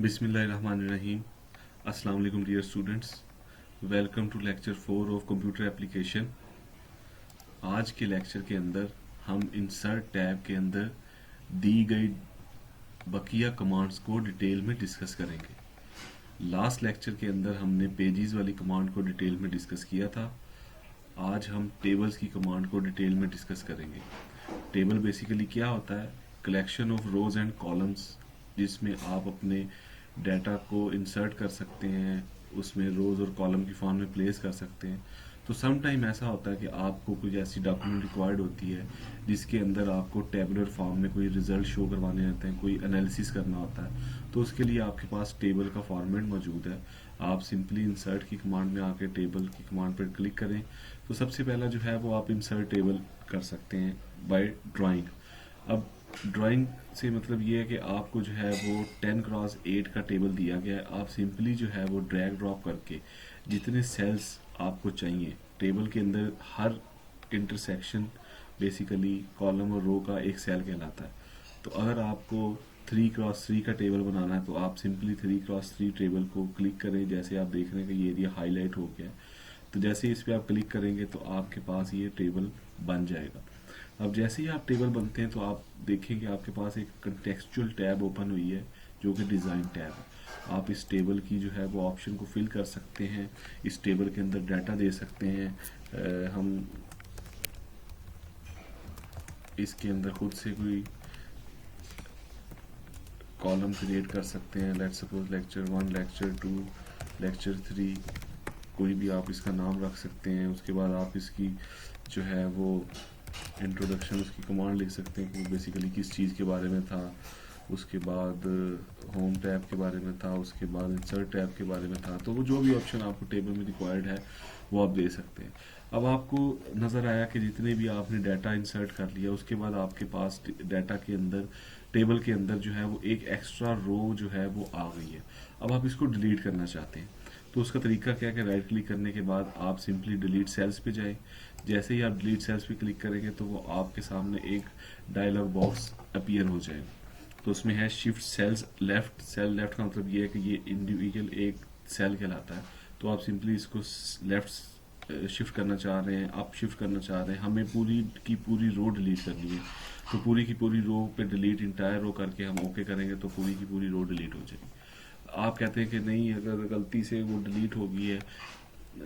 बिस्मिल्लाहिर्रहमानिर्रहीम। अस्सलाम वालेकुम dear students, welcome to lecture 4 of computer application. आज के लेक्चर के अंदर हम इंसर्ट टैब के अंदर दी गई बकिया कमांड्स को डिटेल में डिस्कस करेंगे। लास्ट लेक्चर के अंदर हमने पेजेस वाली कमांड को डिटेल में डिस्कस किया था। आज हम टेबल्स की कमांड को डिटेल में डिस्कस करेंगे। टेबल बेसिकली क्या होता है? Collection of rose and columns, जिसमें आप अपने डाटा को इंसर्ट कर सकते हैं, उसमें रोज और कॉलम की फॉर्म में प्लेस कर सकते हैं। तो सम टाइम ऐसा होता है कि आपको कुछ ऐसी डॉक्यूमेंट रिक्वायर्ड होती है जिसके अंदर आपको टेबुलर फॉर्म में कोई रिजल्ट शो करवाने होते हैं, कोई एनालिसिस करना होता है। तो उसके लिए आपके पास टेबल का फॉर्मेट मौजूद है। आप सिंपली इंसर्ट की कमांड में आके टेबल की कमांड पर क्लिक करें तो सबसे पहला जो है वो आप इंसर्ट टेबल कर सकते हैं बाय ड्राइंग। अब ड्राइंग से मतलब ये है कि आपको जो है वो 10x8 का टेबल दिया गया है। आप सिंपली जो है वो ड्रैग ड्रॉप करके जितने सेल्स आपको चाहिए, टेबल के अंदर हर इंटरसेक्शन बेसिकली कॉलम और रो का एक सेल कहलाता है। तो अगर आपको 3x3 का टेबल बनाना है तो आप सिंपली 3x3 टेबल को क्लिक करें। जैसे आप देख रहे हैं कि ये एरिया हाईलाइट हो गया है, तो जैसे ही इस पर आप क्लिक करेंगे तो आपके पास ये टेबल बन जाएगा। अब जैसे ही आप टेबल बनते हैं तो आप देखेंगे आपके पास एक कंटेक्सचुअल टैब ओपन हुई है जो कि डिज़ाइन टैब है। आप इस टेबल की जो है वो ऑप्शन को फिल कर सकते हैं, इस टेबल के अंदर डाटा दे सकते हैं। हम इसके अंदर खुद से कोई कॉलम क्रिएट कर सकते हैं। Let's suppose lecture 1, lecture 2, lecture 3, कोई भी आप इसका नाम रख सकते हैं। उसके बाद आप इसकी जो है वो इंट्रोडक्शन, उसकी कमांड लिख सकते हैं कि बेसिकली किस चीज़ के बारे में था। उसके बाद होम टैब के बारे में था, उसके बाद इंसर्ट टैब के बारे में था। तो वो जो भी ऑप्शन आपको टेबल में रिक्वायर्ड है वो आप दे सकते हैं। अब आपको नज़र आया कि जितने भी आपने डाटा इंसर्ट कर लिया, उसके बाद आपके पास डाटा के अंदर, टेबल के अंदर जो है वो एक एक्स्ट्रा रो जो है वो आ गई है। अब आप इसको डिलीट करना चाहते हैं तो उसका तरीका क्या है कि राइट क्लिक करने के बाद आप सिंपली डिलीट सेल्स पे जाएं। जैसे ही आप डिलीट सेल्स पे क्लिक करेंगे तो वो आपके सामने एक डायलॉग बॉक्स अपीयर हो जाएगा। तो उसमें है shift cells left. Cell left का मतलब ये है कि ये इंडिविजुअल एक सेल कहलाता है। तो आप सिंपली इसको लेफ्ट शिफ्ट करना चाह रहे हैं, अप शिफ्ट करना चाह रहे हैं, हमें पूरी की पूरी रो डिलीट करनी है। तो पूरी की पूरी रो पे डिलीट इंटायर रो करके हम ओके करेंगे तो पूरी की पूरी रो डिलीट हो जाएगी। आप कहते हैं कि नहीं, अगर गलती से वो डिलीट हो गई है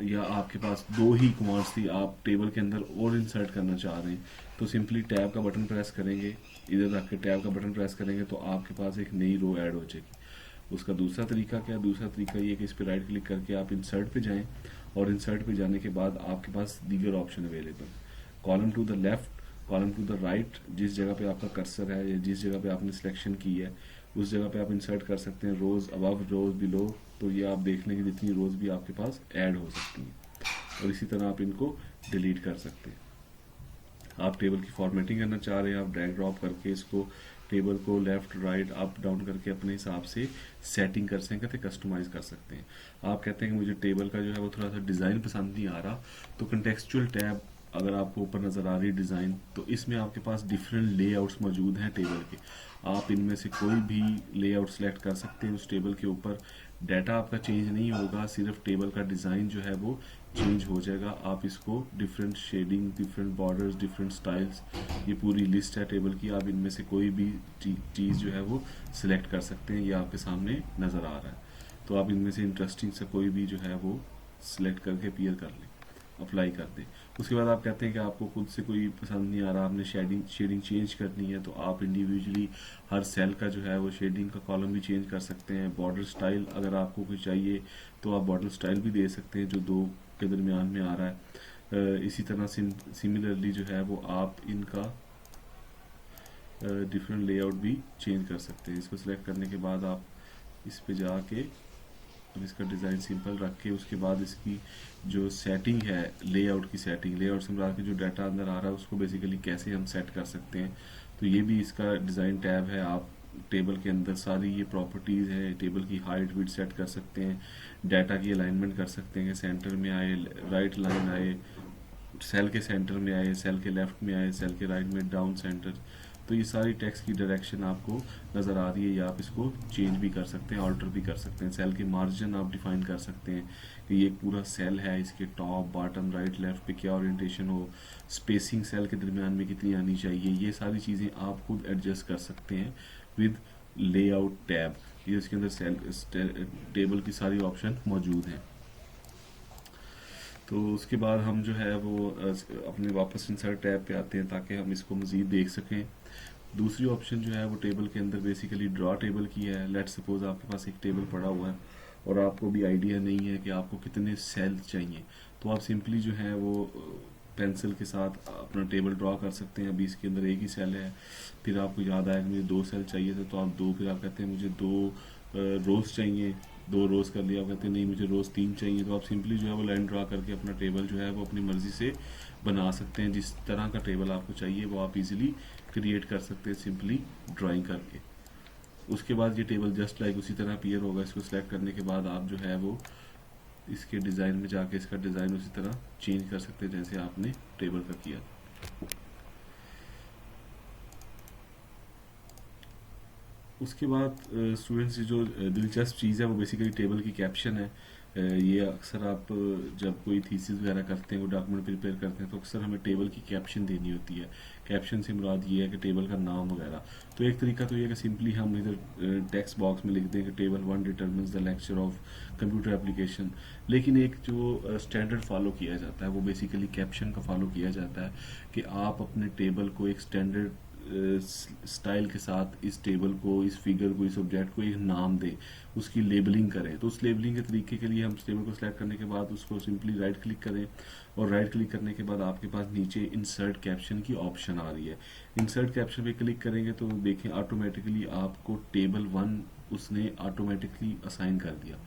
या आपके पास दो ही कमांड्स थी, आप टेबल के अंदर और इंसर्ट करना चाह रहे हैं, तो सिंपली टैब का बटन प्रेस करेंगे। इधर रख के टैब का बटन प्रेस करेंगे तो आपके पास एक नई रो ऐड हो जाएगी। उसका दूसरा तरीका क्या है? दूसरा तरीका ये कि इस पर राइट क्लिक करके आप इंसर्ट पे जाएं और इंसर्ट पे जाने के बाद आपके पास दीगर option available, column to the left, column to the right. जिस जगह पे आपका कर्सर है या जिस जगह पे आपने सिलेक्शन की है उस जगह पे आप इंसर्ट कर सकते हैं। रोज अबव, रोज बिलो। तो ये आप देख लें कि जितनी रोज भी आपके पास ऐड हो सकती हैं और इसी तरह आप इनको डिलीट कर सकते हैं। आप टेबल की फॉर्मेटिंग करना चाह रहे हैं, आप ड्रैग ड्रॉप करके इसको टेबल को लेफ्ट राइट अप डाउन करके अपने हिसाब से सेटिंग कर सकते हैं, कस्टमाइज कर सकते हैं। आप कहते हैं कि मुझे टेबल का जो है वो थोड़ा सा डिज़ाइन पसंद नहीं आ रहा, तो कंटेक्सचुअल टैब अगर आपको ऊपर नज़र आ रही है डिज़ाइन, तो इसमें आपके पास डिफरेंट लेआउट्स मौजूद हैं टेबल के। आप इनमें से कोई भी लेआउट सेलेक्ट कर सकते हैं। उस टेबल के ऊपर डाटा आपका चेंज नहीं होगा, सिर्फ टेबल का डिज़ाइन जो है वो चेंज हो जाएगा। आप इसको different shading, different borders, different styles, ये पूरी लिस्ट है टेबल की। आप इनमें से कोई भी चीज़ जो है वो सिलेक्ट कर सकते हैं। ये आपके सामने नज़र आ रहा है, तो आप इनमें से इंटरेस्टिंग से कोई भी जो है वो सिलेक्ट करके अपीयर कर लें, अप्लाई कर दें। उसके बाद आप कहते हैं कि आपको खुद से कोई पसंद नहीं आ रहा, आपने शेडिंग चेंज करनी है, तो आप इंडिविजुअली हर सेल का जो है वो शेडिंग का कॉलम भी चेंज कर सकते हैं। बॉर्डर स्टाइल अगर आपको कोई चाहिए तो आप बॉर्डर स्टाइल भी दे सकते हैं जो दो के दरमियान में आ रहा है। इसी तरह सिमिलरली जो है वो आप इनका डिफरेंट लेआउट भी चेंज कर सकते हैं। इसको सिलेक्ट करने के बाद आप इस पे जाके और इसका डिज़ाइन सिंपल रख के उसके बाद इसकी जो सेटिंग है, लेआउट की सेटिंग, लेआउट से मिला के जो डाटा अंदर आ रहा है उसको बेसिकली कैसे हम सेट कर सकते हैं, तो ये भी इसका डिज़ाइन टैब है। आप टेबल के अंदर सारी ये प्रॉपर्टीज़ है, टेबल की हाइट विड्थ सेट कर सकते हैं, डाटा की अलाइनमेंट कर सकते हैं कि सेंटर में आए, राइट लाइन आए, सेल के सेंटर में आए, सेल के लेफ्ट में आए, सेल के राइट में, डाउन सेंटर, तो ये सारी टेक्स्ट की डायरेक्शन आपको नज़र आ रही है, या आप इसको चेंज भी कर सकते हैं, ऑल्टर भी कर सकते हैं। सेल के मार्जिन आप डिफाइन कर सकते हैं कि ये पूरा सेल है, इसके टॉप बॉटम राइट लेफ्ट पे क्या ओरिएंटेशन हो, स्पेसिंग सेल के दरमियान में कितनी आनी चाहिए, ये सारी चीज़ें आप खुद एडजस्ट कर सकते हैं विद लेआउट टैब। ये इसके अंदर सेल टेबल की सारी ऑप्शन मौजूद हैं। तो उसके बाद हम जो है वो अपने वापस इंसर्ट टैब पे आते हैं ताकि हम इसको मज़ीद देख सकें। दूसरी ऑप्शन जो है वो टेबल के अंदर बेसिकली ड्रॉ टेबल की है। लेट सपोज आपके पास एक टेबल पड़ा हुआ है और आपको भी आइडिया नहीं है कि आपको कितने सेल चाहिए, तो आप सिंपली जो है वो पेंसिल के साथ अपना टेबल ड्रॉ कर सकते हैं। अभी इसके अंदर एक ही सेल है, फिर आपको याद आया कि मुझे 2 सेल चाहिए थे, तो आप 2, फिर आप कहते हैं मुझे 2 रोज चाहिए, 2 रोज कर लिया, आप कहते हैं नहीं मुझे रोज 3 चाहिए, तो आप सिंपली जो है वो लाइन ड्रा करके अपना टेबल जो है वो अपनी मर्जी से बना सकते हैं। जिस तरह का टेबल आपको चाहिए वो आप इजीली क्रिएट कर सकते हैं सिंपली ड्राइंग करके। उसके बाद ये टेबल जस्ट लाइक उसी तरह अपीयर होगा। इसको सिलेक्ट करने के बाद आप जो है वो इसके डिज़ाइन में जाके इसका डिज़ाइन उसी तरह चेंज कर सकते हैं जैसे आपने टेबल का किया। उसके बाद स्टूडेंट्स जो दिलचस्प चीज़ है वो बेसिकली टेबल की कैप्शन है। ये अक्सर आप जब कोई थीसिस वगैरह करते हैं, कोई डॉक्यूमेंट प्रिपेयर करते हैं, तो अक्सर हमें टेबल की कैप्शन देनी होती है। कैप्शन से मुराद ये है कि टेबल का नाम वगैरह। तो एक तरीका तो ये है कि सिंपली हम इधर टेक्स्ट बॉक्स में लिख दें कि table 1 determines the lecture of computer application. लेकिन एक जो स्टैंडर्ड फॉलो किया जाता है वो बेसिकली कैप्शन का फॉलो किया जाता है कि आप अपने टेबल को एक स्टैंडर्ड स्टाइल के साथ इस टेबल को, इस फिगर को, इस ऑब्जेक्ट को एक नाम दें, उसकी लेबलिंग करें। तो उस लेबलिंग के तरीके के लिए हम टेबल को सिलेक्ट करने के बाद उसको सिंपली राइट क्लिक करें, और राइट क्लिक करने के बाद आपके पास नीचे इंसर्ट कैप्शन की ऑप्शन आ रही है। इंसर्ट कैप्शन पे क्लिक करेंगे तो देखें ऑटोमेटिकली आपको टेबल 1 उसने ऑटोमेटिकली असाइन कर दिया।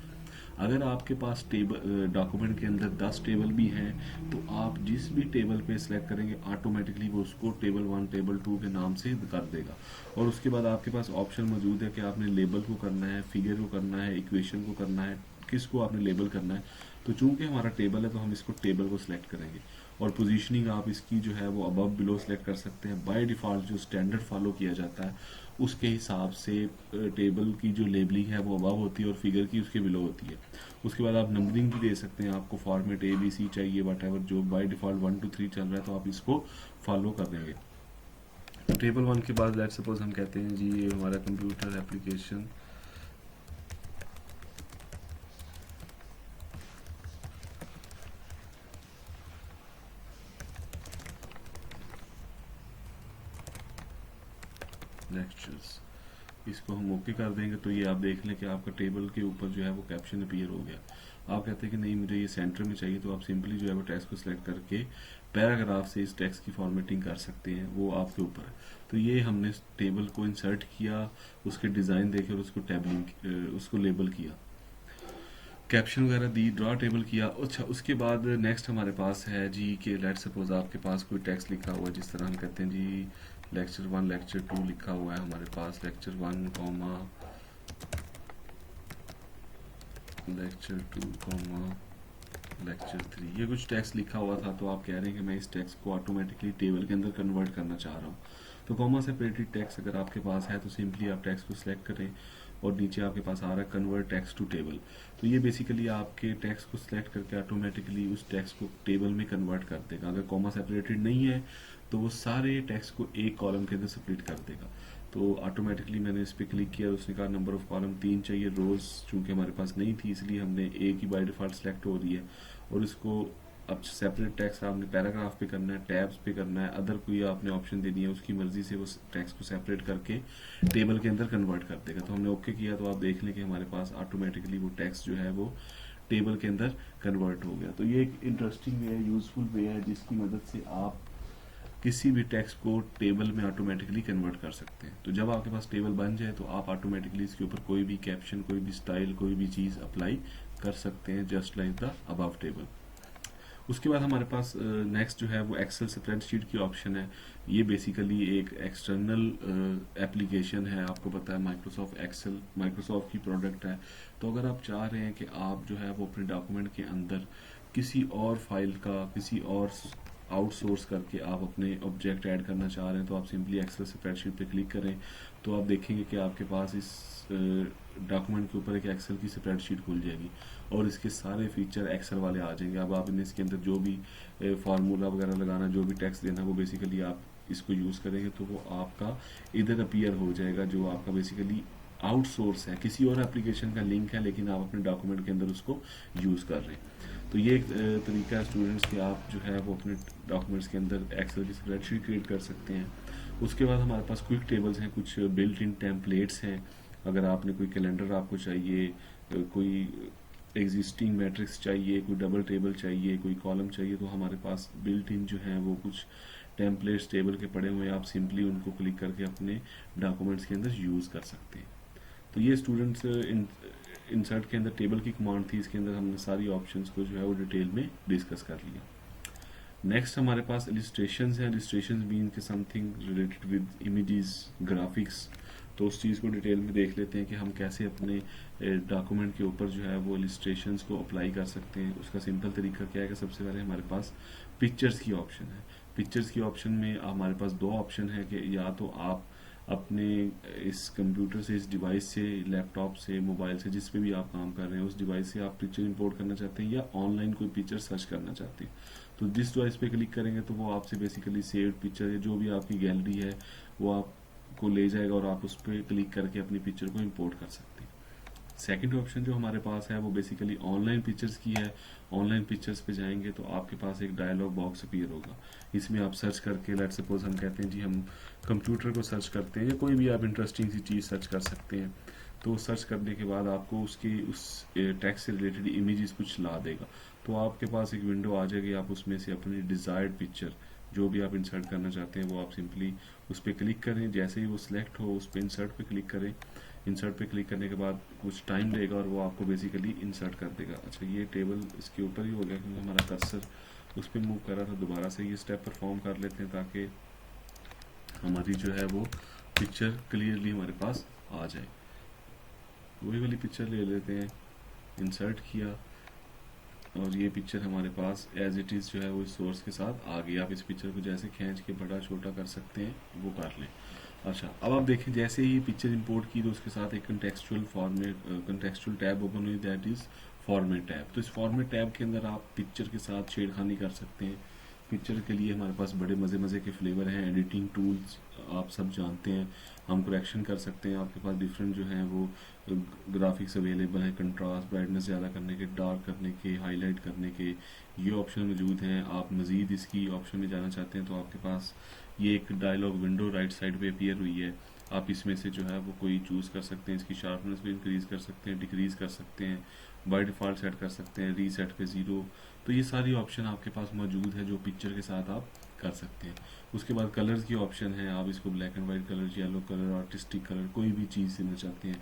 अगर आपके पास टेबल डॉक्यूमेंट के अंदर 10 टेबल भी हैं तो आप जिस भी टेबल पे सिलेक्ट करेंगे ऑटोमेटिकली वो उसको टेबल 1 टेबल 2 के नाम से कर देगा। और उसके बाद आपके पास ऑप्शन मौजूद है कि आपने लेबल को करना है, फिगर को करना है, इक्वेशन को करना है, किसको आपने लेबल करना है। तो चूंकि हमारा टेबल है तो हम इसको टेबल को सिलेक्ट करेंगे, और पोजीशनिंग आप इसकी जो है वो अबव बिलो सेलेक्ट कर सकते हैं। बाय डिफ़ॉल्ट जो स्टैंडर्ड फॉलो किया जाता है उसके हिसाब से टेबल की जो लेबलिंग है वो अबव होती है और फिगर की उसके बिलो होती है। उसके बाद आप नंबरिंग भी दे सकते हैं, आपको फॉर्मेट ABC चाहिए, वट एवर जो बाय डिफ़ॉल्ट 1 2 3 चल रहा है तो आप इसको फॉलो कर देंगे। तो टेबल 1 के बाद लेट्स सपोज हम कहते हैं जी ये हमारा कंप्यूटर एप्लीकेशन लेक्चर्स, इसको हम ओके कर देंगे। तो ये आप देख लें कि आपका टेबल के ऊपर जो है वो कैप्शन अपीयर हो गया। आप कहते हैं कि नहीं मुझे ये सेंटर में चाहिए, तो आप सिंपली जो है वो टेक्स्ट को सिलेक्ट करके पैराग्राफ से इस टेक्स्ट की फॉर्मेटिंग कर सकते हैं, वो आपके ऊपर है। तो ये हमने टेबल को इंसर्ट किया, उसके डिज़ाइन देखे और उसको टैबलिंग उसको लेबल किया, कैप्शन वगैरह दी, ड्रॉ टेबल किया। अच्छा, उसके बाद नेक्स्ट हमारे पास है जी कि लेट सपोज आपके पास कोई टेक्स्ट लिखा हुआ है, जिस तरह हम कहते हैं जी लेक्चर 1 लेक्चर 2 लिखा हुआ है हमारे पास, lecture 1 comma lecture 2 comma lecture 3, ये कुछ टेक्स्ट लिखा हुआ था। तो आप कह रहे हैं कि मैं इस टेक्स्ट को ऑटोमेटिकली टेबल के अंदर कन्वर्ट करना चाह रहा हूँ। तो कॉमा सेपरेटेड टेक्स्ट अगर आपके पास है तो सिंपली आप टेक्स्ट को सिलेक्ट करें और नीचे आपके पास आ रहा है कन्वर्ट टेक्स्ट टू टेबल। तो ये बेसिकली आपके टेक्स्ट को सिलेक्ट करके ऑटोमेटिकली उस टेक्स्ट को टेबल में कन्वर्ट कर देगा। अगर कॉमा सेपरेटेड नहीं है तो वो सारे टेक्स्ट को एक कॉलम के अंदर स्प्लिट कर देगा। तो ऑटोमेटिकली मैंने इस पर क्लिक किया, उसने कहा नंबर ऑफ कॉलम 3 चाहिए, रोज चूंकि हमारे पास नहीं थी इसलिए हमने एक ही बाय डिफॉल्ट सेलेक्ट हो रही है। और इसको अब सेपरेट टेक्स्ट आपने पैराग्राफ पे करना है, टैब्स पे करना है, अदर कोई आपने ऑप्शन देनी है, उसकी मर्जी से वो टेक्स्ट को सेपरेट करके टेबल के अंदर कन्वर्ट कर देगा। तो हमने ओके किया, तो आप देख लें कि हमारे पास ऑटोमेटिकली वो टेक्स्ट जो है वो टेबल के अंदर कन्वर्ट हो गया। तो ये एक इंटरेस्टिंग वे है, यूजफुल वे है, जिसकी मदद से आप किसी भी टेक्स्ट को टेबल में ऑटोमेटिकली कन्वर्ट कर सकते हैं। तो जब आपके पास टेबल बन जाए तो आप ऑटोमेटिकली इसके ऊपर कोई भी कैप्शन, कोई भी स्टाइल, कोई भी चीज़ अप्लाई कर सकते हैं, just like the above table. उसके बाद हमारे पास नेक्स्ट जो है वो एक्सेल स्प्रेडशीट की ऑप्शन है। ये बेसिकली एक एक्सटर्नल एप्लीकेशन है, आपको पता है माइक्रोसॉफ्ट एक्सेल माइक्रोसॉफ्ट की प्रोडक्ट है। तो अगर आप चाह रहे हैं कि आप जो है वो अपने डॉक्यूमेंट के अंदर किसी और फाइल का, किसी और आउटसोर्स करके आप अपने ऑब्जेक्ट ऐड करना चाह रहे हैं तो आप सिंपली एक्सेल स्प्रेडशीट पे क्लिक करें तो आप देखेंगे कि आपके पास इस डॉक्यूमेंट के ऊपर एक एक्सेल की स्प्रेडशीट खुल जाएगी और इसके सारे फीचर एक्सेल वाले आ जाएंगे। अब आप इसके अंदर जो भी फार्मूला वगैरह लगाना, जो भी टेक्स्ट देना, वो बेसिकली आप इसको यूज़ करेंगे तो वो आपका इधर अपीयर हो जाएगा, जो आपका बेसिकली आउटसोर्स है, किसी और एप्लीकेशन का लिंक है लेकिन आप अपने डॉक्यूमेंट के अंदर उसको यूज़ कर रहे हैं। तो ये एक तरीका है स्टूडेंट्स कि आप जो है वो अपने डॉक्यूमेंट्स के अंदर एक्सेल की स्प्रेडशीट क्रिएट कर सकते हैं। उसके बाद हमारे पास क्विक टेबल्स हैं, कुछ बिल्ट इन टेम्पलेट्स हैं। अगर आपने कोई कैलेंडर आपको चाहिए, कोई एग्जिस्टिंग मैट्रिक्स चाहिए, कोई डबल टेबल चाहिए, कोई कॉलम चाहिए, तो हमारे पास बिल्ट इन जो है वो कुछ टेम्पलेट्स टेबल के पड़े हुए हैं। आप सिंपली उनको क्लिक करके अपने डॉक्यूमेंट्स के अंदर यूज़ कर सकते हैं। तो ये स्टूडेंट्स इंसर्ट के अंदर टेबल की कमांड थी, इसके अंदर हमने सारी ऑप्शंस को जो है वो डिटेल में डिस्कस कर लिया। नेक्स्ट हमारे पास इलिस्ट्रेशंस हैं। इलिस्ट्रेशंस मीन के something related with images, graphics. तो उस चीज़ को डिटेल में देख लेते हैं कि हम कैसे अपने डॉक्यूमेंट के ऊपर जो है वो इलिस्ट्रेशंस को अप्लाई कर सकते हैं। उसका सिंपल तरीका क्या है कि सबसे पहले हमारे पास पिक्चर्स की ऑप्शन है। पिक्चर्स की ऑप्शन में हमारे पास दो ऑप्शन है कि या तो आप अपने इस कंप्यूटर से, इस डिवाइस से, लैपटॉप से, मोबाइल से, जिस पे भी आप काम कर रहे हैं उस डिवाइस से आप पिक्चर इंपोर्ट करना चाहते हैं या ऑनलाइन कोई पिक्चर सर्च करना चाहते हैं। तो जिस डिवाइस पे क्लिक करेंगे तो वो आपसे बेसिकली सेव्ड पिक्चर या जो भी आपकी गैलरी है वो आपको ले जाएगा और आप उस पर क्लिक करके अपनी पिक्चर को इंपोर्ट कर सकते हैं। सेकंड ऑप्शन जो हमारे पास है वो बेसिकली ऑनलाइन पिक्चर्स की है। ऑनलाइन पिक्चर्स पे जाएंगे तो आपके पास एक डायलॉग बॉक्स अपीयर होगा। इसमें आप सर्च करके, लेट सपोज हम कहते हैं जी हम कंप्यूटर को सर्च करते हैं या कोई भी आप इंटरेस्टिंग सी चीज़ सर्च कर सकते हैं। तो सर्च करने के बाद आपको उसकी उस टेक्स्ट से रिलेटेड इमेजेस कुछ ला देगा। तो आपके पास एक विंडो आ जाएगी, आप उसमें से अपनी डिज़ायर्ड पिक्चर जो भी आप इंसर्ट करना चाहते हैं वो आप सिंपली उस पर क्लिक करें। जैसे ही वो सिलेक्ट हो उस पर इंसर्ट पे क्लिक करें। इंसर्ट पे क्लिक करने के बाद कुछ टाइम लेगा और वो आपको बेसिकली इंसर्ट कर देगा। अच्छा, ये टेबल इसके ऊपर ही हो गया क्योंकि हमारा कर्सर उस पर मूव कर रहा था। दोबारा से ये स्टेप परफॉर्म कर लेते हैं ताकि हमारी जो है वो पिक्चर क्लियरली हमारे पास आ जाए। वही वाली पिक्चर ले लेते हैं, इंसर्ट किया और ये पिक्चर हमारे पास एज इट इज़ जो है वो इस सोर्स के साथ आ गई। आप इस पिक्चर को जैसे खींच के बड़ा छोटा कर सकते हैं, वो कर लें। अच्छा, अब आप देखें जैसे ही पिक्चर इंपोर्ट की तो उसके साथ एक कंटेक्सचुअल टैब ओपन हुई, दैट इज़ फॉर्मेट टैब। तो इस फॉर्मेट टैब के अंदर आप पिक्चर के साथ छेड़खानी कर सकते हैं। पिक्चर के लिए हमारे पास बड़े मज़े मज़े के फ्लेवर हैं, एडिटिंग टूल्स आप सब जानते हैं। हम करेक्शन कर सकते हैं, आपके पास डिफरेंट जो हैं वो ग्राफिक्स अवेलेबल हैं, कंट्रास्ट, ब्राइटनेस ज़्यादा करने के, डार्क करने के, हाईलाइट करने के, ये ऑप्शन मौजूद हैं। आप मज़ीद इसकी ऑप्शन में जाना चाहते हैं तो आपके पास ये एक डायलॉग विंडो राइट साइड पे अपीयर हुई है। आप इसमें से जो है वो कोई चूज़ कर सकते हैं। इसकी शार्पनेस भी इंक्रीज़ कर सकते हैं, डिक्रीज़ कर सकते हैं, बाय डिफ़ॉल्ट सेट कर सकते हैं, रीसेट पे 0। तो ये सारी ऑप्शन आपके पास मौजूद है जो पिक्चर के साथ आप कर सकते हैं। उसके बाद कलर्स की ऑप्शन है, आप इसको black and white colour, yellow colour, artistic colour, कोई भी चीज़ देना चाहते हैं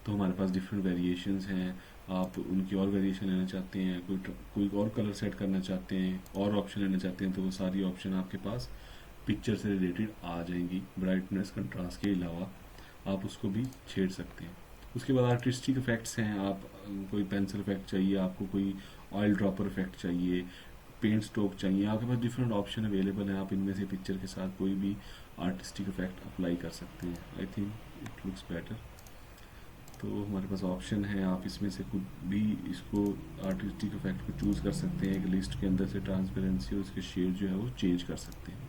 तो हमारे पास डिफरेंट वेरिएशंस हैं। आप उनकी और वेरिएशन लेना चाहते हैं, कोई और कलर सेट करना चाहते हैं, और ऑप्शन लेना चाहते हैं, तो वो सारी ऑप्शन आपके पास पिक्चर से रिलेटेड आ जाएंगी। ब्राइटनेस, कंट्रास्ट के अलावा आप उसको भी छेड़ सकते हैं। उसके बाद आर्टिस्टिक इफेक्ट्स हैं, आप कोई पेंसिल इफेक्ट चाहिए, आपको कोई ऑयल ड्रॉपर इफेक्ट चाहिए, पेंट स्ट्रोक चाहिए, आपके पास डिफरेंट ऑप्शन अवेलेबल हैं। आप इनमें से पिक्चर के साथ कोई भी आर्टिस्टिक इफेक्ट अप्लाई कर सकते हैं। I think it looks better. तो हमारे पास ऑप्शन है, आप इसमें से कुछ भी इसको आर्टिस्टिक इफेक्ट को चूज़ कर सकते हैं। एक लिस्ट के अंदर से ट्रांसपेरेंसी और उसके शेड जो है वो चेंज कर सकते हैं।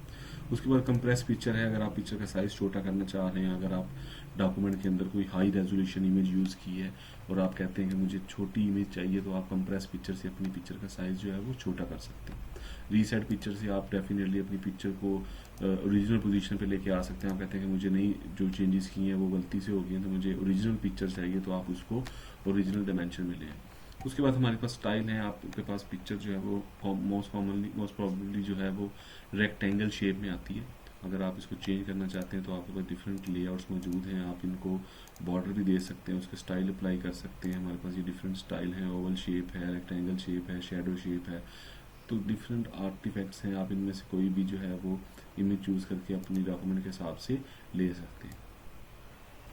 उसके बाद कंप्रेस पिक्चर है, अगर आप पिक्चर का साइज़ छोटा करना चाह रहे हैं, अगर आप डॉक्यूमेंट के अंदर कोई हाई रेजोल्यूशन इमेज यूज़ की है और आप कहते हैं कि मुझे छोटी इमेज चाहिए, तो आप कंप्रेस पिक्चर से अपनी पिक्चर का साइज़ जो है वो छोटा कर सकते हैं। रीसेट पिक्चर से आप डेफिनेटली अपनी पिक्चर को ओरिजिनल पोजीशन पे लेके आ सकते हैं। आप कहते हैं कि मुझे नहीं, जो चेंजेस किए हैं वो गलती से हो गई हैं, तो मुझे ओरिजिनल पिक्चर चाहिए, तो आप उसको ओरिजिनल डायमेंशन में लें। उसके बाद हमारे पास स्टाइल है, आपके पास पिक्चर जो है वो मोस्ट प्रॉब्ली जो है वो रेक्टेंगल शेप में आती है। अगर आप इसको चेंज करना चाहते हैं तो आपके पास डिफरेंट लेआउट्स मौजूद हैं। आप इनको बॉर्डर भी दे सकते हैं, उसके स्टाइल अप्लाई कर सकते हैं। हमारे पास ये डिफरेंट स्टाइल है, ओवल शेप है, रेक्टेंगल शेप है, शेडो शेप है। तो डिफरेंट आर्टिफैक्ट्स हैं, आप इनमें से कोई भी जो है वो इमेज चूज़ करके अपनी डॉक्यूमेंट के हिसाब से ले सकते हैं।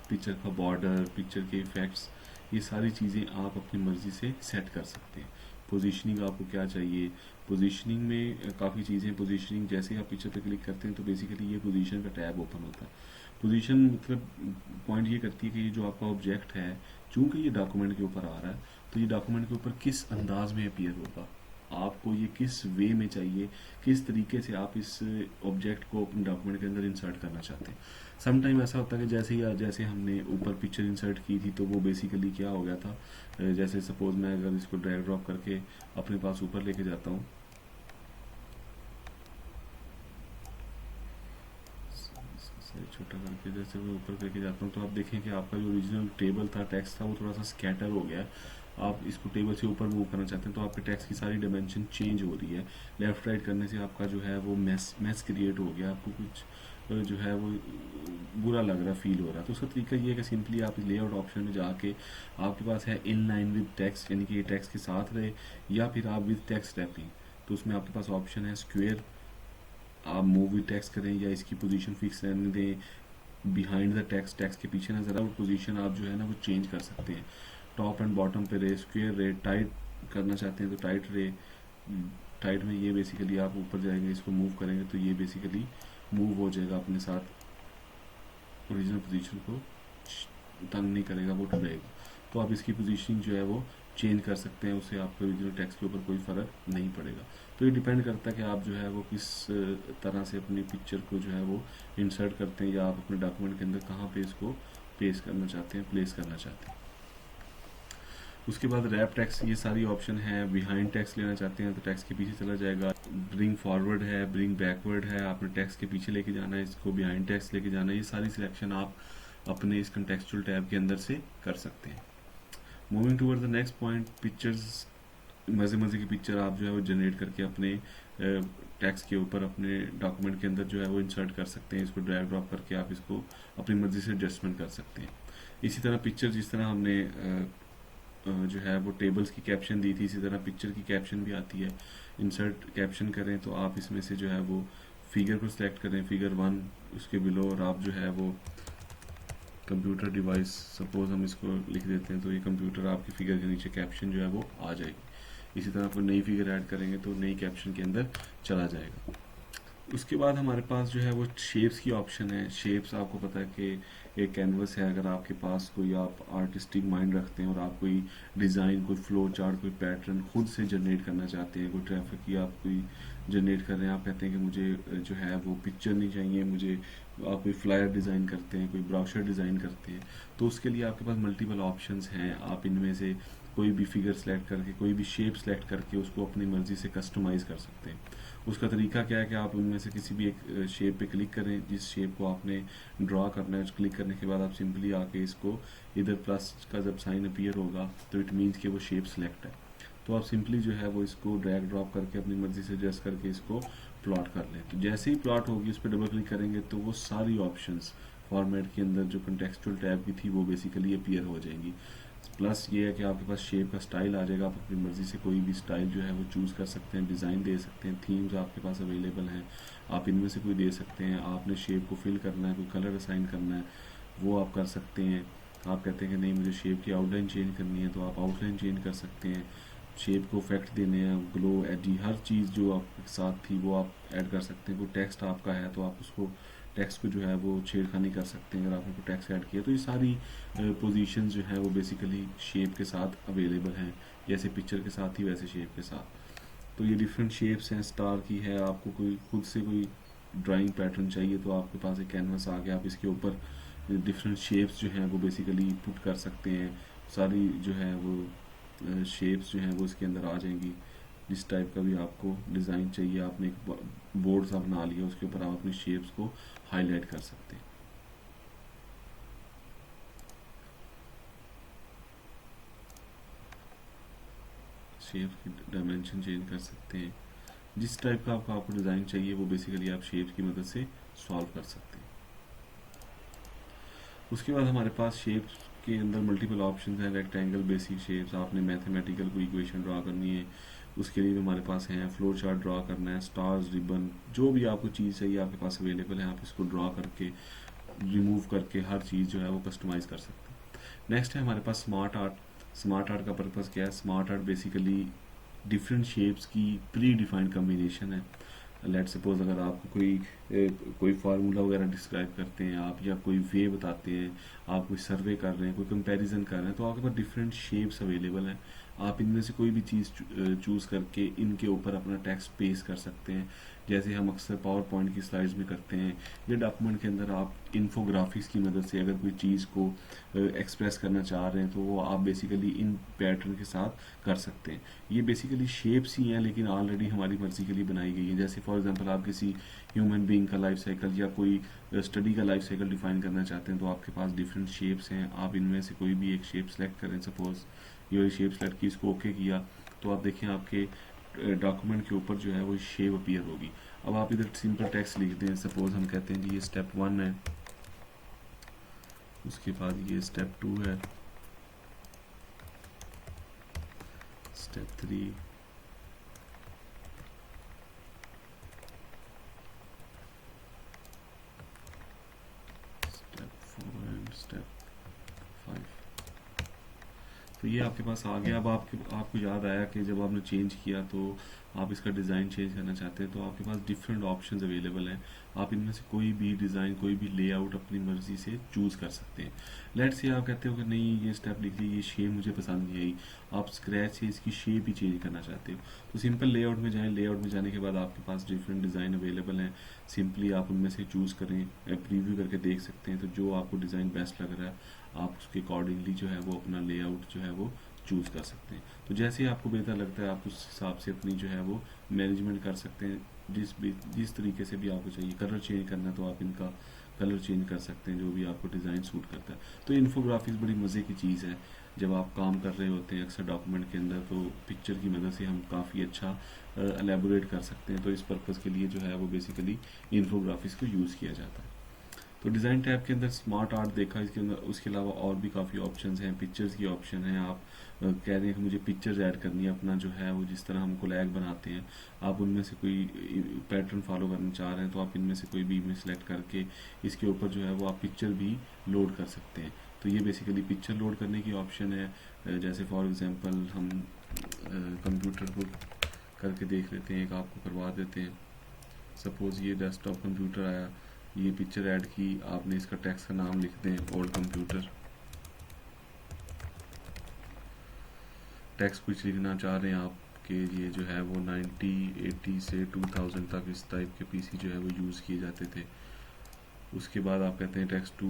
पिक्चर का बॉर्डर, पिक्चर के इफेक्ट्स, ये सारी चीज़ें आप अपनी मर्ज़ी से सेट कर सकते हैं। पोजीशनिंग आपको क्या चाहिए। पोजीशनिंग में काफ़ी चीज़ें, पोजीशनिंग जैसे ही आप पिक्चर पे क्लिक करते हैं तो बेसिकली ये पोजीशन का टैब ओपन होता है। पोजीशन मतलब पॉइंट ये करती है कि ये जो आपका ऑब्जेक्ट है, चूंकि ये डॉक्यूमेंट के ऊपर आ रहा है, तो ये डॉक्यूमेंट के ऊपर किस अंदाज में अपीयर होगा, आपको ये किस वे में चाहिए, किस तरीके से आप इस ऑब्जेक्ट को अपने डॉक्यूमेंट के अंदर इंसर्ट करना चाहते हैं। समटाइम ऐसा होता है कि जैसे हमने ऊपर पिक्चर इंसर्ट की थी तो वो बेसिकली क्या हो गया था, जैसे सपोज मैं अगर इसको ड्रैग ड्रॉप करके अपने पास ऊपर लेके जाता हूँ, छोटा करके जैसे मैं ऊपर लेके जाता हूँ, तो आप देखें कि आपका जो ओरिजिनल टेबल था, टेक्स्ट था, वो थोड़ा सा स्कैटर हो गया है। आप इसको टेबल से ऊपर मूव करना चाहते हैं तो आपके टेक्स्ट की सारी डायमेंशन चेंज हो रही है। लेफ्ट राइट करने से आपका जो है वो मैस क्रिएट हो गया, आपको कुछ जो है वो बुरा लग रहा, फील हो रहा है। तो उसका तरीका ये है कि सिंपली आप लेआउट ऑप्शन में जाके, आपके पास है इन लाइन विद टेक्स्ट, यानी कि ये टेक्स्ट के साथ रहे, या फिर आप विद टेक्स्ट रैपिंग, तो उसमें आपके पास ऑप्शन है स्क्वेयर, आप मूव विद टेक्स्ट करें या इसकी पोजीशन फिक्स रहने दें, बिहाइंड द टेक्स्ट, टेक्स्ट के पीछे नजर आए, पोजीशन आप जो है ना वो चेंज कर सकते हैं। टॉप एंड बॉटम पे रे, स्क्वेयर रे, टाइट करना चाहते हैं तो टाइट रे, टाइट में ये बेसिकली आप ऊपर जाएंगे, इसको मूव करेंगे तो ये बेसिकली मूव हो जाएगा अपने साथ, ओरिजिनल पोजीशन को तंग नहीं करेगा, वो रहेगा। तो आप इसकी पोजीशनिंग जो है वो चेंज कर सकते हैं, उससे आपके ओरिजिनल टेक्स्ट के ऊपर कोई फ़र्क नहीं पड़ेगा। तो ये डिपेंड करता है कि आप जो है वो किस तरह से अपनी पिक्चर को जो है वो इंसर्ट करते हैं, या आप अपने डॉक्यूमेंट के अंदर कहाँ पे इसको पेस्ट करना चाहते हैं, प्लेस करना चाहते हैं। उसके बाद रैप टेक्स्ट, ये सारी ऑप्शन है। बिहाइंड टेक्स्ट लेना चाहते हैं तो टेक्स्ट के पीछे चला जाएगा। ब्रिंग फॉरवर्ड है, ब्रिंग बैकवर्ड है, आपने टेक्स्ट के पीछे लेके जाना है, इसको बिहाइंड टेक्स्ट लेके जाना है। ये सारी सिलेक्शन आप अपने इस कंटेक्चुअल टैब के अंदर से कर सकते हैं। Moving toward the next point, pictures, मज़े मज़े की पिक्चर आप जो है वो जनरेट करके अपने टेक्स्ट के ऊपर अपने डॉक्यूमेंट के अंदर जो है वो इंसर्ट कर सकते हैं। इसको ड्रैग ड्रॉप करके आप इसको अपनी मर्जी से एडजस्टमेंट कर सकते हैं। इसी तरह पिक्चर, जिस तरह हमने जो है वो टेबल्स की कैप्शन दी थी, इसी तरह पिक्चर की कैप्शन भी आती है। इंसर्ट कैप्शन करें तो आप इसमें से जो है वो फिगर को सिलेक्ट करें, फिगर 1, उसके बिलो, और आप जो है वो कंप्यूटर डिवाइस, सपोज हम इसको लिख देते हैं, तो ये कंप्यूटर आपकी फिगर के नीचे कैप्शन जो है वो आ जाएगी। इसी तरह कोई नई फिगर ऐड करेंगे तो नई कैप्शन के अंदर चला जाएगा। उसके बाद हमारे पास जो है वो शेप्स की ऑप्शन है। शेप्स, आपको पता है कि एक कैनवस है, अगर आपके पास कोई आप आर्टिस्टिक माइंड रखते हैं और आप कोई डिज़ाइन, कोई फ्लो चार्ट, कोई पैटर्न खुद से जनरेट करना चाहते हैं, कोई ट्रैफिक की आप कोई जनरेट कर रहे हैं, आप कहते हैं कि मुझे जो है वो पिक्चर नहीं चाहिए, मुझे, आप कोई फ्लायर डिज़ाइन करते हैं, कोई ब्राउशर डिज़ाइन करते हैं, तो उसके लिए आपके पास मल्टीपल ऑप्शंस हैं। आप इनमें से कोई भी फिगर सेलेक्ट करके, कोई भी शेप सेलेक्ट करके उसको अपनी मर्ज़ी से कस्टमाइज़ कर सकते हैं। उसका तरीका क्या है कि आप उनमें से किसी भी एक शेप पे क्लिक करें, जिस शेप को आपने ड्रॉ करना है, क्लिक करने के बाद आप सिंपली आके इसको, इधर प्लस का जब साइन अपीयर होगा तो इट मीन्स कि वो शेप सेलेक्ट है। तो आप सिंपली जो है वो इसको ड्रैग ड्रॉप करके अपनी मर्जी से एडजस्ट करके इसको प्लॉट कर लें। तो जैसे ही प्लॉट होगी, उस पर डबल क्लिक करेंगे तो वो सारी ऑप्शंस फॉर्मेट के अंदर जो कंटेक्सचुअल टैब की थी वो बेसिकली अपीयर हो जाएंगी। प्लस ये है कि आपके पास शेप का स्टाइल आ जाएगा, आप अपनी मर्ज़ी से कोई भी स्टाइल जो है वो चूज़ कर सकते हैं, डिज़ाइन दे सकते हैं, थीम्स आपके पास अवेलेबल हैं, आप इनमें से कोई दे सकते हैं। आपने शेप को फिल करना है, कोई कलर असाइन करना है, वो आप कर सकते हैं। आप कहते हैं कि नहीं मुझे शेप की आउटलाइन चेंज करनी है, तो आप आउटलाइन चेंज कर सकते हैं। शेप को इफेक्ट देने हैं, ग्लो, एडी, हर चीज़ जो आपके साथ थी वो आप ऐड कर सकते हैं। कोई टेक्स्ट आपका है तो आप उसको, टेक्स्ट को जो है वो छेड़खानी कर सकते हैं अगर आपने कोई टेक्स्ट ऐड किया। तो ये सारी पोजीशंस जो है वो बेसिकली शेप के साथ अवेलेबल हैं, जैसे पिक्चर के साथ ही वैसे शेप के साथ। तो ये डिफरेंट शेप्स हैं। स्टार की है, आपको कोई खुद से कोई ड्राइंग पैटर्न चाहिए तो आपके पास एक कैनवस आ गया, आप इसके ऊपर डिफरेंट शेप्स जो हैं वो बेसिकली पुट कर सकते हैं। सारी जो है वो शेप्स जो हैं वो इसके अंदर आ जाएंगी। जिस टाइप का भी आपको डिज़ाइन चाहिए, आपने एक बोर्ड सा बना लिया, उसके ऊपर आप अपनी शेप्स को हाईलाइट कर सकते हैं। शेप की डायमेंशन चेंज कर सकते हैं। जिस टाइप का आपको डिज़ाइन चाहिए वो बेसिकली आप शेप्स की मदद से सॉल्व कर सकते हैं। उसके बाद हमारे पास शेप्स के अंदर मल्टीपल ऑप्शन हैं। रेक्टेंगल, बेसिक शेप्स, आपने मैथमेटिकल कोई इक्वेशन ड्रा करनी है उसके लिए भी हमारे पास हैं। फ्लो चार्ट ड्रा करना है, स्टार्स, रिबन, जो भी आपको चीज़ चाहिए आपके पास अवेलेबल है, आप इसको ड्रा करके, रिमूव करके हर चीज़ जो है वो कस्टमाइज़ कर सकते हैं। नेक्स्ट है हमारे पास स्मार्ट आर्ट। स्मार्ट आर्ट का पर्पज़ क्या है? Smart art basically different shapes की प्री डिफाइंड कम्बिनेशन है। लेट सपोज अगर आपको कोई फार्मूला वगैरह डिस्क्राइब करते हैं आप, या कोई वे बताते हैं, आप कोई सर्वे कर रहे हैं, कोई कंपैरिजन कर रहे हैं, तो आपके पास डिफरेंट शेप्स अवेलेबल हैं। आप इनमें से कोई भी चीज़ चूज़ करके इनके ऊपर अपना टेक्स्ट पेस्ट कर सकते हैं, जैसे हम अक्सर पावर पॉइंट की स्लाइड्स में करते हैं, या डॉक्यूमेंट के अंदर आप इन्फोग्राफिक्स की मदद से अगर कोई चीज़ को एक्सप्रेस करना चाह रहे हैं तो वो आप बेसिकली इन पैटर्न के साथ कर सकते हैं। ये बेसिकली शेप्स ही हैं, लेकिन ऑलरेडी हमारी मर्जी के लिए बनाई गई है। जैसे फॉर एग्जांपल आप किसी ह्यूमन बीइंग का लाइफ साइकिल या कोई स्टडी का लाइफ साइकिल डिफाइन करना चाहते हैं, तो आपके पास डिफरेंट शेप्स हैं। आप इनमें से कोई भी एक शेप सेलेक्ट करें, सपोज ये शेप सेलेक्ट की, इसको ओके किया, तो आप देखें आपके डॉक्यूमेंट के ऊपर जो है वो शेप अपीयर होगी। अब आप इधर सिंपल टेक्स्ट लिखते हैं, सपोज हम कहते हैं जी ये स्टेप 1 है, उसके बाद ये स्टेप 2 है, स्टेप 3, स्टेप 4 एंड स्टेप 5। तो ये आपके पास आ गया। अब आपको याद आया कि जब आपने चेंज किया तो आप इसका डिज़ाइन चेंज करना चाहते हैं, तो आपके पास डिफरेंट ऑप्शंस अवेलेबल हैं। आप इनमें से कोई भी डिज़ाइन, कोई भी लेआउट अपनी मर्ज़ी से चूज़ कर सकते हैं। लेट्स से आप कहते हो कि नहीं ये स्टेप लिख ली, ये शेप मुझे पसंद नहीं आई, आप स्क्रैच से इसकी शेप ही चेंज करना चाहते हो, तो सिंपल लेआउट में जाएं। लेआउट में जाने के बाद आपके पास डिफरेंट डिज़ाइन अवेलेबल हैं, सिंपली आप उनमें से चूज़ करें, प्रीव्यू करके देख सकते हैं। तो जो आपको डिज़ाइन बेस्ट लग रहा है आप उसके अकॉर्डिंगली जो है वो अपना लेआउट जो है वो चूज़ कर सकते हैं। तो जैसे ही आपको बेहतर लगता है आप उस हिसाब से अपनी जो है वो मैनेजमेंट कर सकते हैं। जिस तरीके से भी आपको चाहिए, कलर चेंज करना है तो आप इनका कलर चेंज कर सकते हैं, जो भी आपको डिज़ाइन सूट करता है। तो इन्फोग्राफिक्स बड़ी मज़े की चीज़ है। जब आप काम कर रहे होते हैं अक्सर डॉक्यूमेंट के अंदर, तो पिक्चर की मदद से हम काफ़ी अच्छा एलेबोरेट कर सकते हैं। तो इस पर्पज़ के लिए जो है वो बेसिकली इन्फोग्राफिक्स को यूज़ किया जाता है। तो डिज़ाइन टैब के अंदर स्मार्ट आर्ट देखा, इसके अंदर उसके अलावा और भी काफ़ी ऑप्शंस हैं। पिक्चर्स की ऑप्शन है, आप कह रहे हैं कि मुझे पिक्चर्स ऐड करनी है, अपना जो है वो जिस तरह हम कोलैग बनाते हैं, आप उनमें से कोई पैटर्न फॉलो करना चाह रहे हैं, तो आप इनमें से कोई भी इमेज सेलेक्ट करके इसके ऊपर जो है वो आप पिक्चर भी लोड कर सकते हैं। तो ये बेसिकली पिक्चर लोड करने की ऑप्शन है। जैसे फॉर एग्जांपल हम कंप्यूटर को करके देख लेते हैं, एक आपको करवा देते हैं। सपोज़ ये डेस्कटॉप कंप्यूटर आया, ये पिक्चर ऐड की, आपने इसका टेक्स्ट का नाम लिख दें ओल्ड कंप्यूटर। टेक्स्ट कुछ लिखना चाह रहे हैं आप कि ये जो है वो 1980 से 2000 तक इस टाइप के पीसी जो है वो यूज़ किए जाते थे। उसके बाद आप कहते हैं टेक्स्ट टू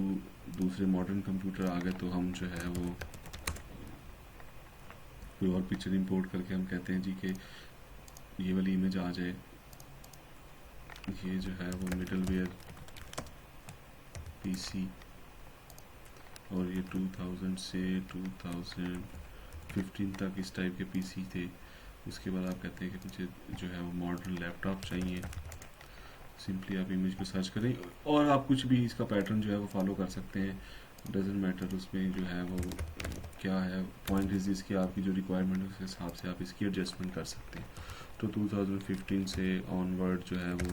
दूसरे मॉडर्न कंप्यूटर आ गए, तो हम जो है वो कोई और पिक्चर इंपोर्ट करके हम कहते हैं जी कि ये वाली इमेज आ जाए। ये जो है वो मिडलवेयर पीसी, और ये 2000 से 2015 तक इस टाइप के पीसी थे। उसके बाद आप कहते हैं कि मुझे जो है वो मॉडर्न लैपटॉप चाहिए। सिंपली आप इमेज को सर्च करें और आप कुछ भी इसका पैटर्न जो है वो फॉलो कर सकते हैं, डजेंट मैटर उसमें जो है वो क्या है। पॉइंट इज इसकी आपकी जो रिक्वायरमेंट है उसके हिसाब से आप इसकी एडजस्टमेंट कर सकते हैं। तो 2015 से ऑनवर्ड जो है वो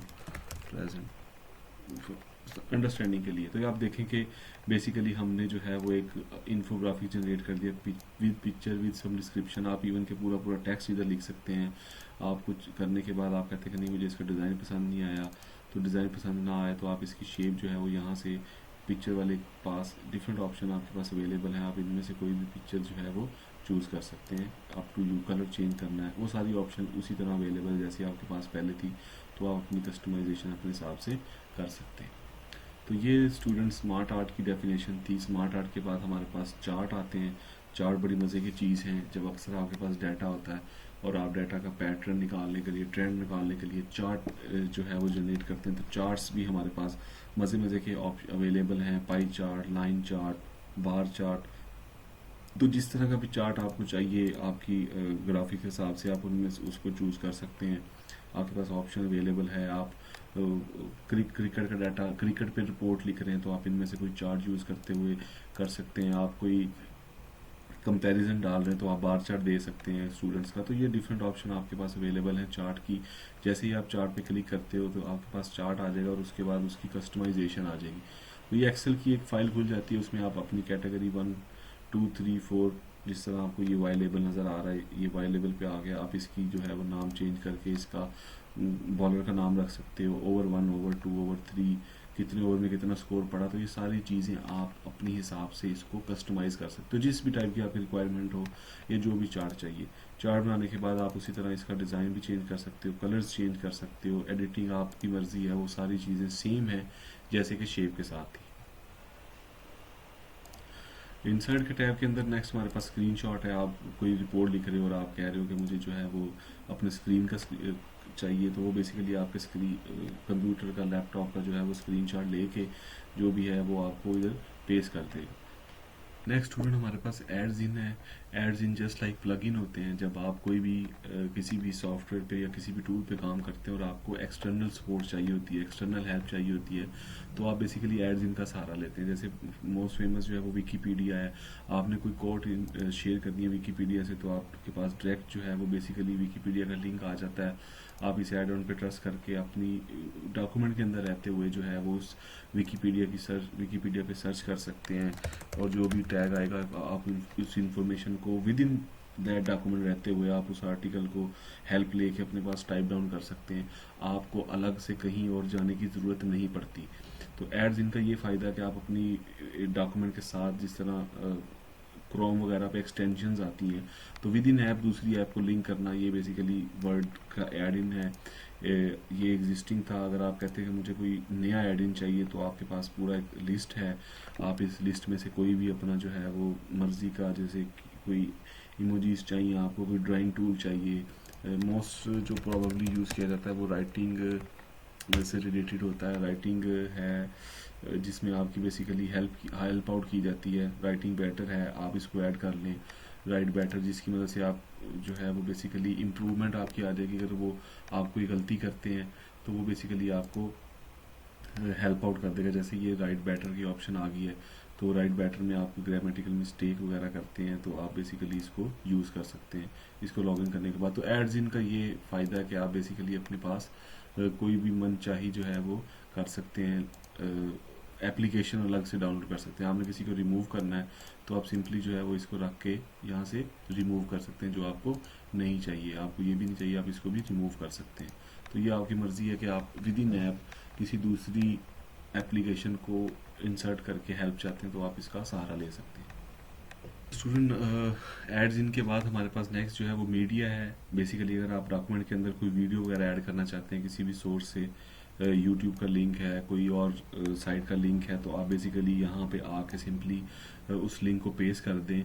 प्रेजेंट अंडरस्टैंडिंग के लिए। तो आप देखें कि बेसिकली हमने जो है वो एक इन्फोग्राफिक जनरेट कर दिया with picture with some description. आप इवन के पूरा पूरा टेक्स्ट इधर लिख सकते हैं। आप कुछ करने के बाद आप कहते हैं कि नहीं मुझे इसका डिज़ाइन पसंद नहीं आया, तो डिज़ाइन पसंद ना आया तो आप इसकी शेप जो है वो यहाँ से पिक्चर वाले पास डिफरेंट ऑप्शन आपके पास अवेलेबल हैं। आप इनमें से कोई भी पिक्चर जो है वो चूज़ कर सकते हैं। Up to you, colour change करना है, वो सारी ऑप्शन उसी तरह अवेलेबल है जैसे आपके पास पहले थी। तो आप अपनी कस्टमाइजेशन अपने हिसाब से कर सकते हैं। तो ये स्टूडेंट स्मार्ट आर्ट की डेफिनेशन थी। स्मार्ट आर्ट के बाद हमारे पास चार्ट आते हैं। चार्ट बड़ी मज़े की चीज़ है। जब अक्सर आपके पास डाटा होता है और आप डाटा का पैटर्न निकालने के लिए, ट्रेंड निकालने के लिए चार्ट जो है वो जनरेट करते हैं, तो चार्ट्स भी हमारे पास मज़े के अवेलेबल हैं। Pie chart, line chart, bar chart. तो जिस तरह का भी चार्ट आपको चाहिए आपकी ग्राफिक के हिसाब से आप उनमें से उसको चूज़ कर सकते हैं। आपके पास ऑप्शन अवेलेबल है। आप क्रिकेट का डाटा, क्रिकेट पे रिपोर्ट लिख रहे हैं, तो आप इनमें से कोई चार्ट यूज़ करते हुए कर सकते हैं। आप कोई कंपैरिजन डाल रहे हैं तो आप बार चार्ट दे सकते हैं स्टूडेंट्स का। तो ये डिफरेंट ऑप्शन आपके पास अवेलेबल हैं चार्ट की। जैसे ही आप चार्ट पे क्लिक करते हो तो आपके पास चार्ट आ जाएगा और उसके बाद उसकी कस्टमाइजेशन आ जाएगी। तो ये एक्सेल की एक फ़ाइल खुल जाती है, उसमें आप अपनी कैटेगरी 1 2 3 4 जिस तरह आपको ये वाई लेबल नज़र आ रहा है, ये वाई लेबल पे आ गया, आप इसकी जो है वो नाम चेंज करके इसका बॉलर का नाम रख सकते हो, ओवर 1, ओवर 2, ओवर 3, कितने ओवर में कितना स्कोर पड़ा। तो ये सारी चीज़ें आप अपने हिसाब से इसको कस्टमाइज़ कर सकते हो, जिस भी टाइप की आपकी रिक्वायरमेंट हो, ये जो भी चार्ट चाहिए। चार्ट बनाने के बाद आप उसी तरह इसका डिज़ाइन भी चेंज कर सकते हो, कलर्स चेंज कर सकते हो, एडिटिंग आपकी मर्ज़ी है, वो सारी चीज़ें सेम है जैसे कि शेप के साथ थी। इंसर्ट के टैब के अंदर नेक्स्ट हमारे पास स्क्रीनशॉट है। आप कोई रिपोर्ट लिख रहे हो और आप कह रहे हो कि मुझे जो है वो अपने स्क्रीन का चाहिए, तो वो बेसिकली आपके स्क्रीन कंप्यूटर का, लैपटॉप का जो है वो स्क्रीनशॉट लेके जो भी है वो आपको इधर पेश कर देगा। नेक्स्ट स्टूडेंट हमारे पास एड्स इन है। Adds in just like plug in होते हैं। जब आप कोई भी किसी भी सॉफ्टवेयर पे या किसी भी टूल पे काम करते हैं और आपको एक्सटर्नल सपोर्ट चाहिए होती है, एक्सटर्नल हेल्प चाहिए होती है, तो आप बेसिकली एड्स इन का सहारा लेते हैं। जैसे मोस्ट फेमस जो है वो विकीपीडिया है। आपने कोई कोट शेयर करनी है विकीपीडिया से, तो आपके पास डायरेक्ट जो है वो बेसिकली विकीपीडिया का लिंक आ जाता है। आप इस एड ऑन पे ट्रस्ट करके अपनी डॉक्यूमेंट के अंदर रहते हुए जो है वो उस विकीपीडिया पे सर्च कर सकते हैं, और जो भी टैग आएगा आप उस इंफॉर्मेशन को विद इन दैट डॉक्यूमेंट रहते हुए आप उस आर्टिकल को हेल्प लेके अपने पास टाइप डाउन कर सकते हैं। आपको अलग से कहीं और जाने की ज़रूरत नहीं पड़ती। तो एड्स इनका ये फ़ायदा है कि आप अपनी डॉक्यूमेंट के साथ जिस तरह क्रोम वगैरह पे एक्सटेंशंस आती हैं, तो विद इन ऐप दूसरी ऐप को लिंक करना, ये बेसिकली वर्ड का एड इन है। ये एग्जिस्टिंग था। अगर आप कहते हैं कि मुझे कोई नया एड इन चाहिए, तो आपके पास पूरा एक लिस्ट है। आप इस लिस्ट में से कोई भी अपना जो है वो मर्जी का, जैसे कोई इमोजीज चाहिए आपको, कोई ड्राइंग टूल चाहिए, मोस्ट जो प्रोबेबली यूज़ किया जाता है वो राइटिंग से रिलेटेड होता है। राइटिंग है जिसमें आपकी बेसिकली हेल्प आउट की जाती है। राइटिंग बेटर है, आप इसको ऐड कर लें। राइट बेटर, जिसकी मदद से आप जो है वो बेसिकली इम्प्रूवमेंट आपकी आ जाएगी। अगर वो आप कोई गलती करते हैं तो वो बेसिकली आपको हेल्प आउट कर देगा। जैसे ये राइट बेटर की ऑप्शन आ गई है, तो राइट बेटर में आप ग्रामेटिकल मिस्टेक वगैरह करते हैं तो आप बेसिकली इसको यूज़ कर सकते हैं इसको लॉगिन करने के बाद। तो एड्स इन का ये फ़ायदा है कि आप बेसिकली अपने पास कोई भी मन चाही जो है वो कर सकते हैं। एप्लीकेशन अलग से डाउनलोड कर सकते हैं। आपने किसी को रिमूव करना है तो आप सिंपली जो है वो इसको रख के यहाँ से रिमूव कर सकते हैं। जो आपको नहीं चाहिए, आपको ये भी नहीं चाहिए, आप इसको भी रिमूव कर सकते हैं। तो ये आपकी मर्ज़ी है कि आप विद इन ऐप किसी दूसरी एप्लीकेशन को इंसर्ट करके हेल्प चाहते हैं तो आप इसका सहारा ले सकते हैं। स्टूडेंट एड्स इनके बाद हमारे पास नेक्स्ट जो है वो मीडिया है। बेसिकली अगर आप डॉक्यूमेंट के अंदर कोई वीडियो वगैरह ऐड करना चाहते हैं किसी भी सोर्स से, यूट्यूब का लिंक है, कोई और साइट का लिंक है, तो आप बेसिकली यहाँ पे आके सिंपली उस लिंक को पेस्ट कर दें,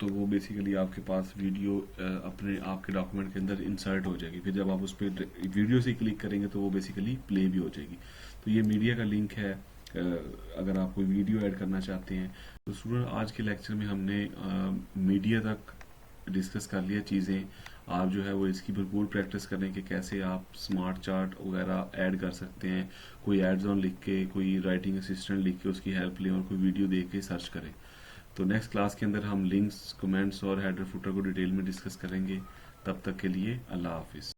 तो वो बेसिकली आपके पास वीडियो अपने आपके डॉक्यूमेंट के अंदर इंसर्ट हो जाएगी। फिर जब आप उस पर वीडियो से क्लिक करेंगे तो वो बेसिकली प्ले भी हो जाएगी। तो ये मीडिया का लिंक है अगर आप कोई वीडियो ऐड करना चाहते हैं। तो स्टूडेंट आज के लेक्चर में हमने मीडिया तक डिस्कस कर लिया चीज़ें। आप जो है वो इसकी भरपूर प्रैक्टिस करें कि कैसे आप स्मार्ट चार्ट वगैरह ऐड कर सकते हैं। कोई एड्स ऑन लिख के, कोई राइटिंग असिस्टेंट लिख के उसकी हेल्प लें और कोई वीडियो देख के सर्च करें। तो नेक्स्ट क्लास के अंदर हम लिंक्स, कमेंट्स और हेडर फुटर को डिटेल में डिस्कस करेंगे। तब तक के लिए अल्लाह हाफिज़।